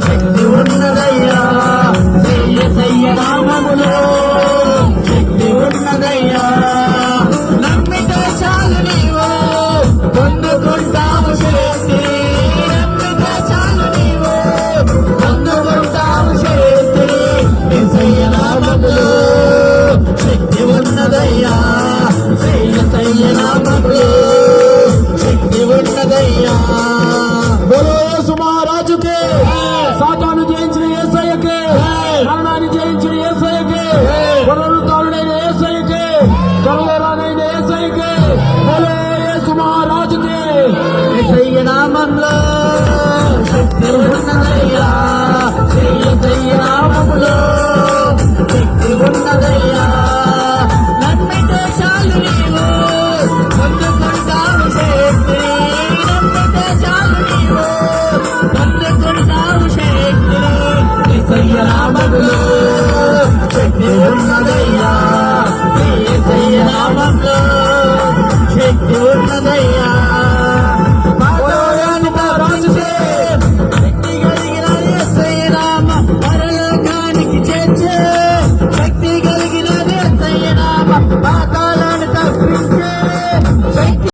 శక్తి ఉన్నదయ్యా యేసయ్య నామములో శక్తి ఉన్నదయ్యా నమ్మితే చాలు నీవు పొందుకుంటావు శక్తి నమ్మితే చాలు నీవు పొందుకుంటావు శక్తి యేసయ్య నామములో శక్తి ఉన్నదయ్యా యేసయ్య నామములో శక్తి ఉన్నదయ్యా బోలో యేసు మహారాజుకే సాతాను జయించిన యేసయ్యకే మరణాన్ని జయించిన యేసయ్యకే పునరుద్ధారుడైన యేసయ్యకే త్వరలో రానైన యేసయ్యకే బోలో యేసు మహారాజుకే యేసయ్య నామములో శక్తి ఉన్నదయ్యా